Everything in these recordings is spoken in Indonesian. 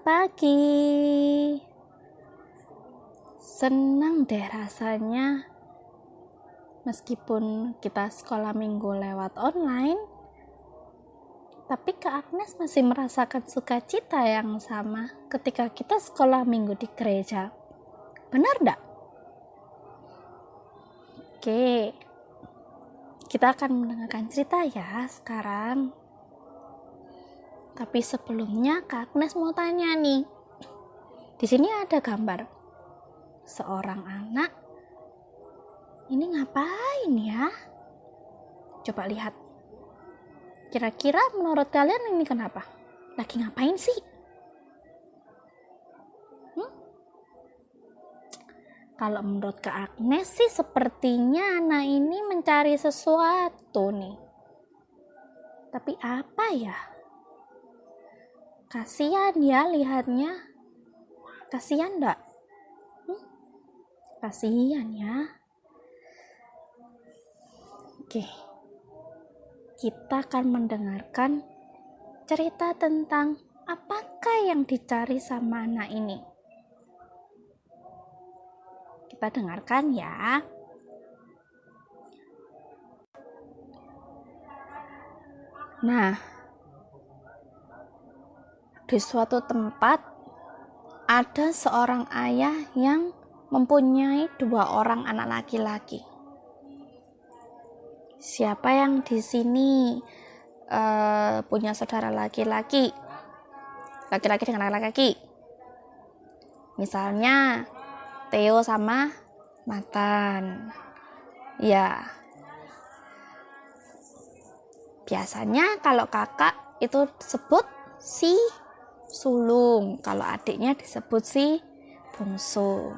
pagi. Senang deh rasanya meskipun kita sekolah minggu lewat online, tapi Kak Agnes masih merasakan sukacita yang sama ketika kita sekolah minggu di gereja. Benar enggak? Oke, kita akan mendengarkan cerita ya sekarang. Tapi sebelumnya Kak Agnes mau tanya nih. Di sini ada gambar seorang anak. Ini ngapain ya? Coba lihat. Kira-kira menurut kalian ini kenapa? Lagi ngapain sih? Kalau menurut Kak Agnes sih sepertinya anak ini mencari sesuatu nih. Tapi apa ya? Kasihan ya lihatnya. Kasihan enggak? Kasihan ya. Oke. Kita akan mendengarkan cerita tentang apakah yang dicari sama anak ini. Kita dengarkan ya. Nah, di suatu tempat ada seorang ayah yang mempunyai 2 orang anak laki-laki. Siapa yang di sini punya saudara laki-laki? Laki-laki dengan laki-laki. Misalnya Theo sama Nathan. Ya. Biasanya kalau kakak itu disebut si sulung, kalau adiknya disebut si bungsu.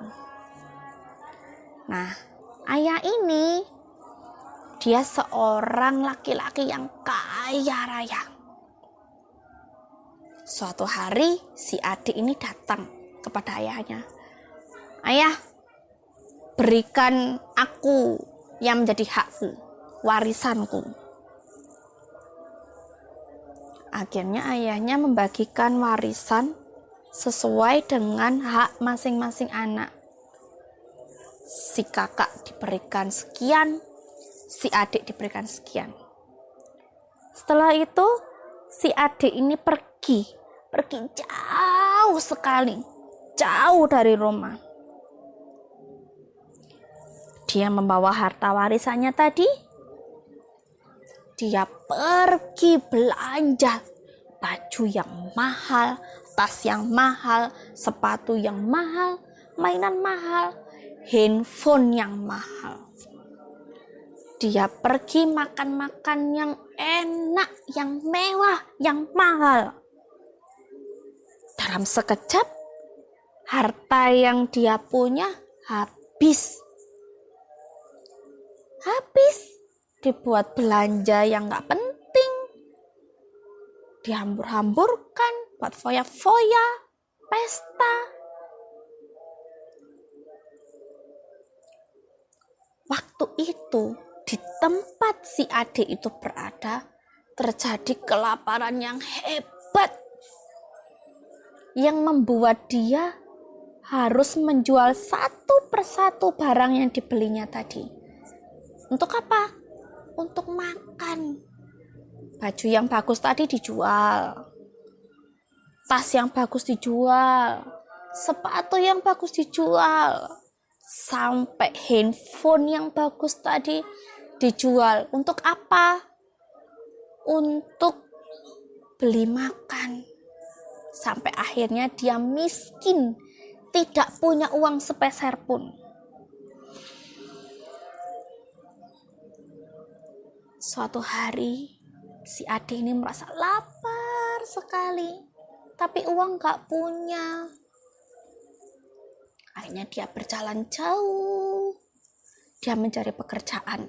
Nah, ayah ini dia seorang laki-laki yang kaya raya. Suatu hari si adik ini datang kepada ayahnya. Ayah, berikan aku yang menjadi hakku, warisanku. Akhirnya ayahnya membagikan warisan sesuai dengan hak masing-masing anak. Si kakak diberikan sekian, si adik diberikan sekian. Setelah itu si adik ini pergi jauh sekali, jauh dari rumah. Dia membawa harta warisannya tadi. Dia pergi belanja baju yang mahal, tas yang mahal, sepatu yang mahal, mainan mahal, handphone yang mahal. Dia pergi makan-makan yang enak, yang mewah, yang mahal. Dalam sekejap, harta yang dia punya habis. Dibuat belanja yang gak penting. Dihambur-hamburkan buat foya-foya, pesta. Waktu itu di tempat si adik itu berada terjadi kelaparan yang hebat, yang membuat dia harus menjual satu persatu barang yang dibelinya tadi. Untuk apa? Untuk makan. Baju yang bagus tadi dijual, tas yang bagus dijual, sepatu yang bagus dijual, sampai handphone yang bagus tadi dijual. Untuk apa? Untuk beli makan. Sampai akhirnya dia miskin, tidak punya uang sepeser pun. Suatu hari si adik ini merasa lapar sekali, tapi uang gak punya. Akhirnya dia berjalan jauh. Dia mencari pekerjaan.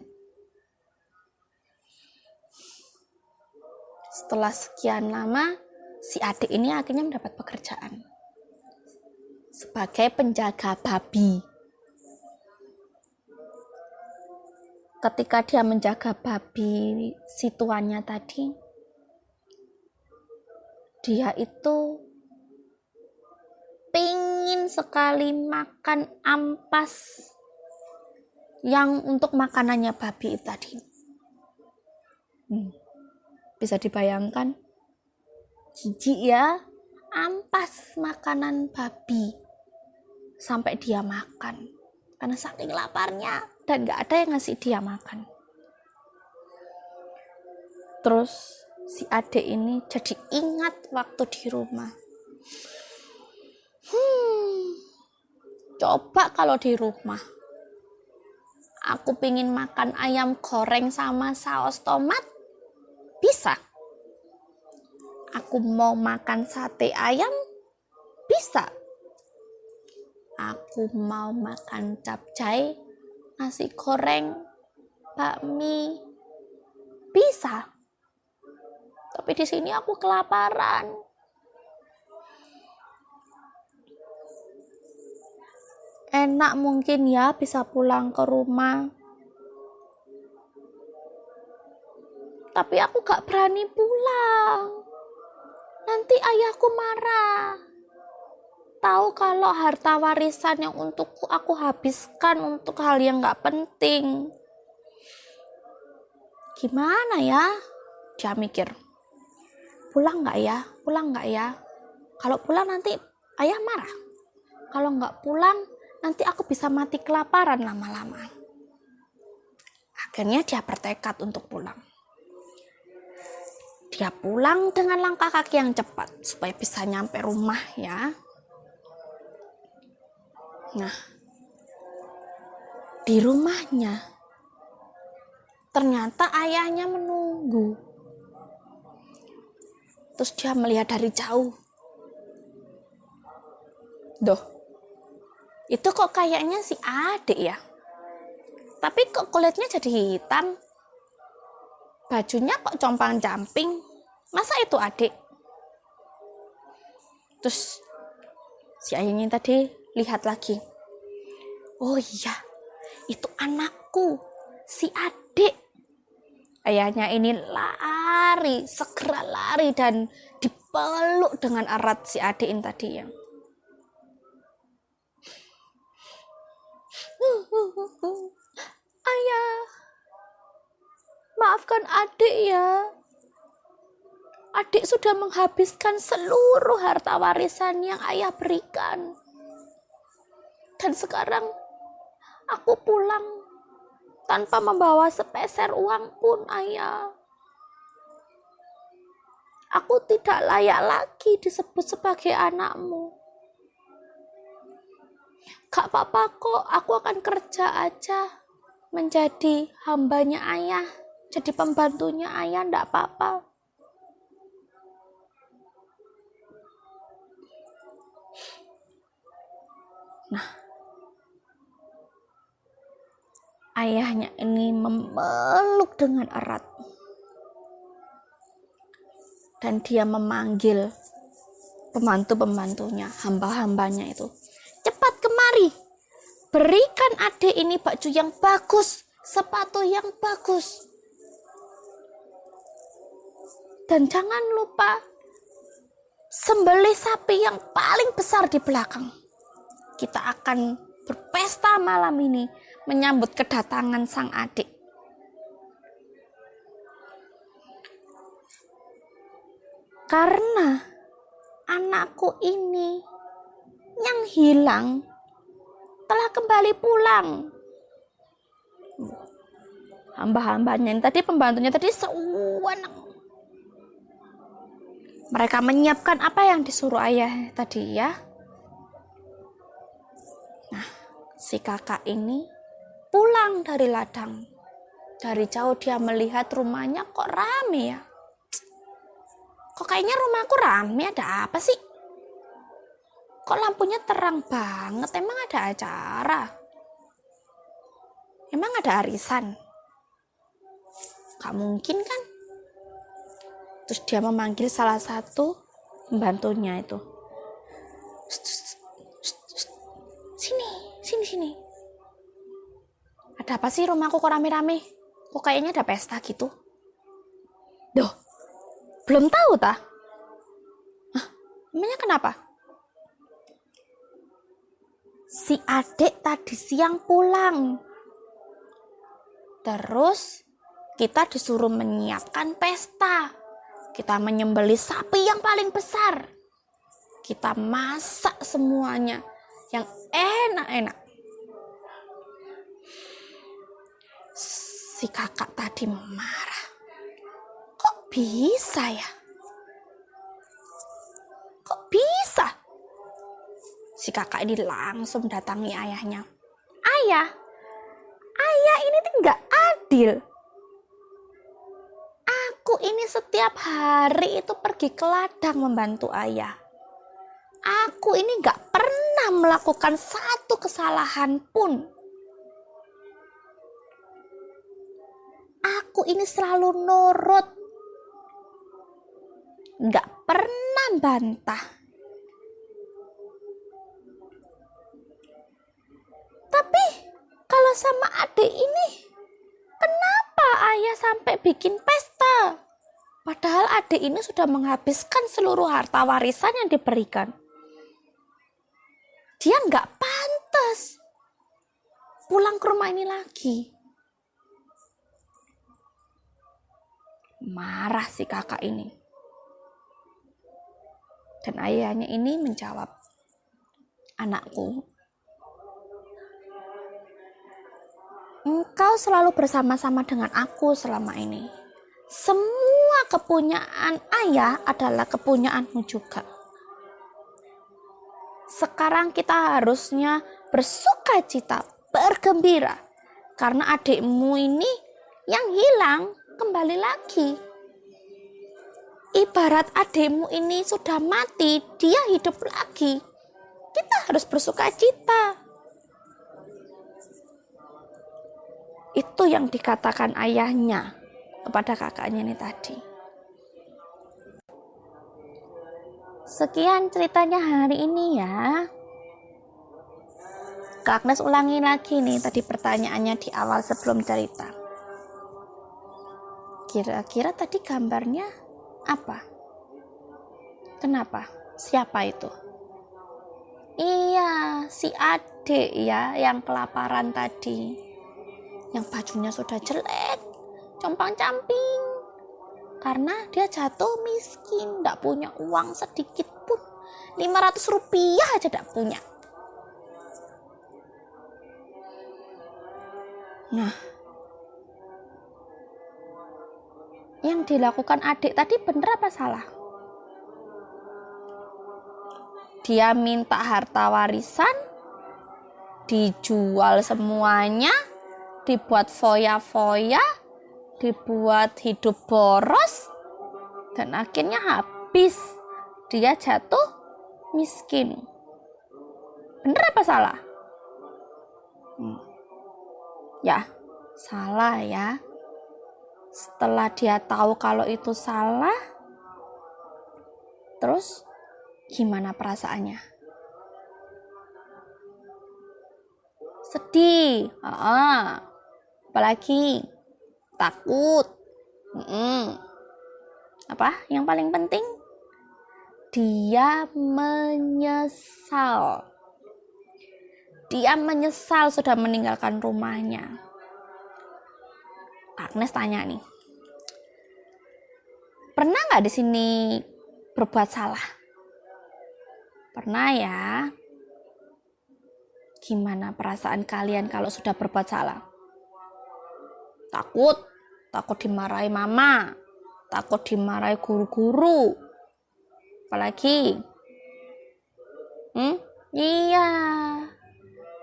Setelah sekian lama, si adik ini akhirnya mendapat pekerjaan sebagai penjaga babi. Ketika dia menjaga babi si tuannya tadi, dia itu pingin sekali makan ampas yang untuk makanannya babi tadi. Bisa dibayangkan, jijik ya, ampas makanan babi sampai dia makan karena saking laparnya dan gak ada yang ngasih dia makan. Terus si adik ini jadi ingat waktu di rumah. Coba kalau di rumah aku pingin makan ayam goreng sama saus tomat, bisa. Aku mau makan sate ayam, bisa. Aku mau makan capcay, nasi goreng, bakmi, bisa. Tapi di sini aku kelaparan. Enak mungkin ya bisa pulang ke rumah. Tapi aku gak berani pulang. Nanti ayahku marah. Tahu kalau harta warisan yang untukku aku habiskan untuk hal yang gak penting. Gimana ya? Dia mikir. Pulang gak ya? Pulang gak ya? Kalau pulang nanti ayah marah. Kalau gak pulang, nanti aku bisa mati kelaparan lama-lama. Akhirnya dia bertekad untuk pulang. Dia pulang dengan langkah kaki yang cepat supaya bisa nyampe rumah ya. Nah, di rumahnya ternyata ayahnya menunggu. Terus dia melihat dari jauh. Duh, itu kok kayaknya si adik ya. Tapi kok kulitnya jadi hitam. Bajunya kok compang-camping. Masa itu adik? Terus si ayahnya tadi lihat lagi. Oh iya, itu anakku, si adik. Ayahnya ini lari, segera lari dan dipeluk dengan erat si adik ini tadi ya. Ayah, maafkan adik ya. Adik sudah menghabiskan seluruh harta warisan yang ayah berikan. Dan sekarang aku pulang tanpa membawa sepeser uang pun, ayah. Aku tidak layak lagi disebut sebagai anakmu. Gak apa-apa kok, aku akan kerja aja menjadi hambanya ayah, jadi pembantunya ayah, ndak apa-apa. Nah, ayahnya ini memeluk dengan erat dan dia memanggil pembantu-pembantunya, hamba-hambanya itu. Cepat kemari, berikan adik ini baju yang bagus, sepatu yang bagus. Dan jangan lupa sembelih sapi yang paling besar di belakang. Kita akan berpesta malam ini menyambut kedatangan sang adik. Karena anakku ini yang hilang telah kembali pulang. Hamba-hambanya ini tadi, pembantunya tadi sewenang. Mereka menyiapkan apa yang disuruh ayah tadi ya. Nah, si kakak ini pulang dari ladang. Dari jauh dia melihat rumahnya kok rame ya. Kok kayaknya rumahku rame, ada apa sih? Kok lampunya terang banget, emang ada acara? Emang ada arisan? Gak mungkin kan? Terus dia memanggil salah satu pembantunya itu. Sini. Ada apa sih rumahku kok rame-rame? Kok kayaknya ada pesta gitu? Duh, belum tahu tah? Emangnya kenapa? si adik tadi siang pulang. Terus kita disuruh menyiapkan pesta. Kita menyembelih sapi yang paling besar. Kita masak semuanya yang enak-enak. Si kakak tadi marah. Kok bisa ya? Kok bisa? Si kakak ini langsung datangi ayahnya. Ayah ini tuh nggak adil. Aku ini setiap hari itu pergi ke ladang membantu ayah. Aku ini nggak pernah melakukan satu kesalahan pun. Aku ini selalu nurut, nggak pernah bantah. Tapi kalau sama adik ini, kenapa ayah sampai bikin pesta? Padahal adik ini sudah menghabiskan seluruh harta warisan yang diberikan. Dia nggak pantas pulang ke rumah ini lagi. Marah si kakak ini. Dan ayahnya ini menjawab, anakku, engkau selalu bersama-sama dengan aku selama ini. Semua kepunyaan ayah adalah kepunyaanmu juga. Sekarang kita harusnya bersuka cita, bergembira. Karena adikmu ini yang hilang kembali lagi. Ibarat adikmu ini sudah mati, dia hidup lagi. Kita harus bersuka cita. Itu yang dikatakan ayahnya kepada kakaknya ini tadi. Sekian ceritanya hari ini ya. Kak Agnes ulangi lagi nih tadi pertanyaannya di awal sebelum cerita. Kira-kira tadi gambarnya apa? Kenapa? Siapa itu? Iya, si adik ya yang kelaparan tadi. Yang bajunya sudah jelek, compang-camping. Karena dia jatuh miskin, gak punya uang sedikit pun. 500 rupiah aja gak punya. Nah, yang dilakukan adik tadi benar apa salah? Dia minta harta warisan, dijual semuanya, dibuat foya-foya, dibuat hidup boros, dan akhirnya habis. Dia jatuh miskin. Bener apa salah? Ya, salah ya. Setelah dia tahu kalau itu salah, terus gimana perasaannya? Sedih. Apalagi takut. Apa yang paling penting? Dia menyesal. Dia menyesal sudah meninggalkan rumahnya. Agnes tanya nih, pernah nggak di sini berbuat salah? Pernah ya? Gimana perasaan kalian kalau sudah berbuat salah? Takut dimarahi mama, takut dimarahi guru-guru. Apalagi? Iya,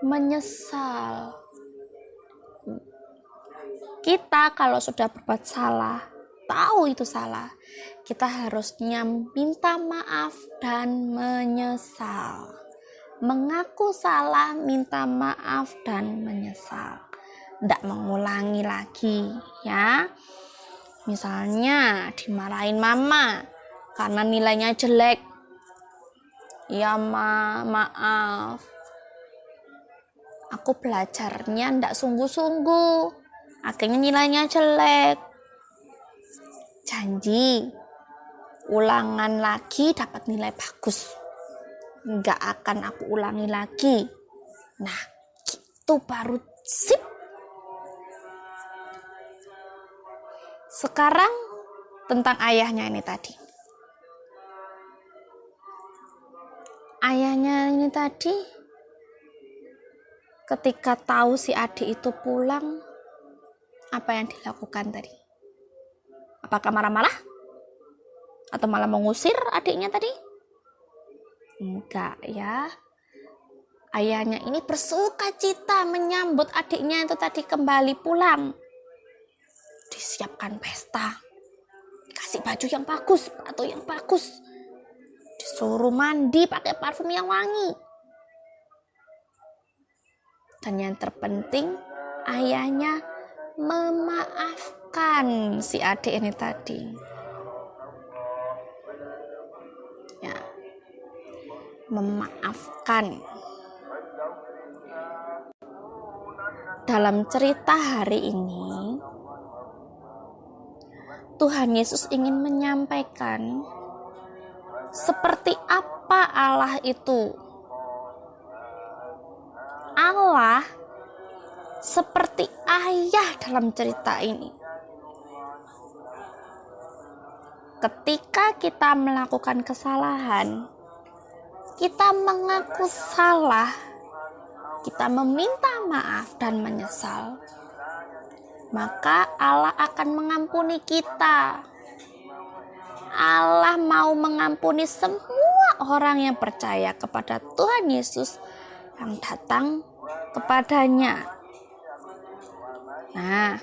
menyesal. Kita kalau sudah berbuat salah, tahu itu salah, kita harusnya minta maaf dan menyesal. Mengaku salah, minta maaf dan menyesal. Tidak mengulangi lagi ya. Misalnya dimarahin mama karena nilainya jelek. Ya maaf. Aku belajarnya tidak sungguh-sungguh. Akhirnya nilainya jelek. Janji, ulangan lagi dapat nilai bagus. Nggak akan aku ulangi lagi. Nah, itu baru sip. Sekarang tentang ayahnya ini tadi. Ayahnya ini tadi ketika tahu si adik itu pulang, apa yang dilakukan tadi? Apakah marah-marah? Atau malah mengusir adiknya tadi? Enggak ya. Ayahnya ini bersukacita menyambut adiknya itu tadi kembali pulang. Disiapkan pesta. Dikasih baju yang bagus, sepatu yang bagus. Disuruh mandi pakai parfum yang wangi. Dan yang terpenting, ayahnya memaafkan si adik ini tadi. Ya, memaafkan. Dalam cerita hari ini, Tuhan Yesus ingin menyampaikan seperti apa Allah itu. Allah seperti ayah dalam cerita ini. Ketika kita melakukan kesalahan, kita mengaku salah, kita meminta maaf dan menyesal, maka Allah akan mengampuni kita. Allah mau mengampuni semua orang yang percaya kepada Tuhan Yesus yang datang kepadanya. Nah,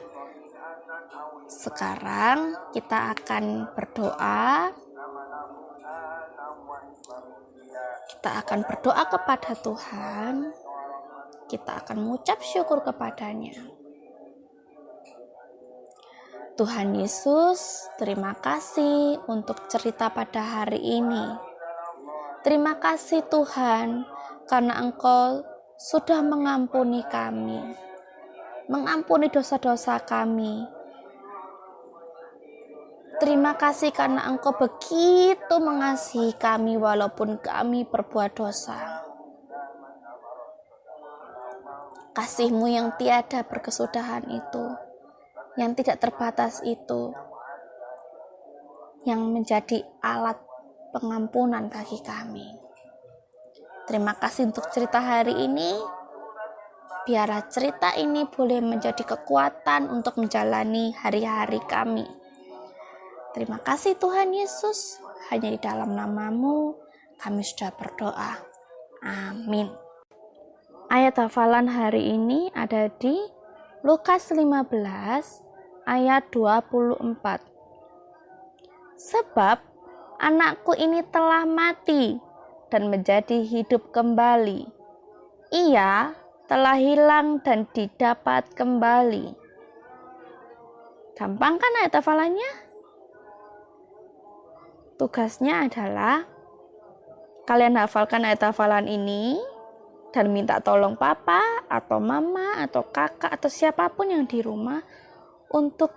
sekarang kita akan berdoa. Kita akan berdoa kepada Tuhan. Kita akan mengucap syukur kepadanya. Tuhan Yesus, terima kasih untuk cerita pada hari ini. Terima kasih Tuhan, karena Engkau sudah mengampuni kami. Mengampuni dosa-dosa kami. Terima kasih karena Engkau begitu mengasihi kami walaupun kami berbuat dosa. Kasih-Mu yang tiada berkesudahan itu, yang tidak terbatas itu, yang menjadi alat pengampunan bagi kami. Terima kasih untuk cerita hari ini. Biarlah cerita ini boleh menjadi kekuatan untuk menjalani hari-hari kami. Terima kasih Tuhan Yesus. Hanya di dalam nama-Mu kami sudah berdoa. Amin. Ayat hafalan hari ini ada di Lukas 15 ayat 24. Sebab anakku ini telah mati dan menjadi hidup kembali. Ia telah hilang dan didapat kembali. Gampang kan ayat hafalannya? Tugasnya adalah kalian hafalkan ayat hafalan ini dan minta tolong papa atau mama atau kakak atau siapapun yang di rumah untuk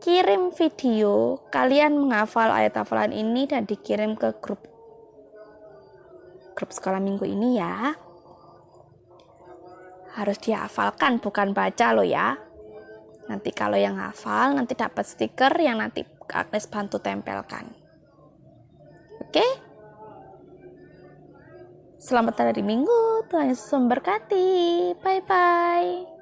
kirim video kalian menghafal ayat hafalan ini dan dikirim ke grup sekolah minggu ini ya. Harus dihafalkan, bukan baca loh ya. Nanti kalau yang hafal nanti dapat stiker yang nanti Agnes bantu tempelkan. Oke? Selamat hari Minggu, Tuhan Yesus memberkati. Bye-bye.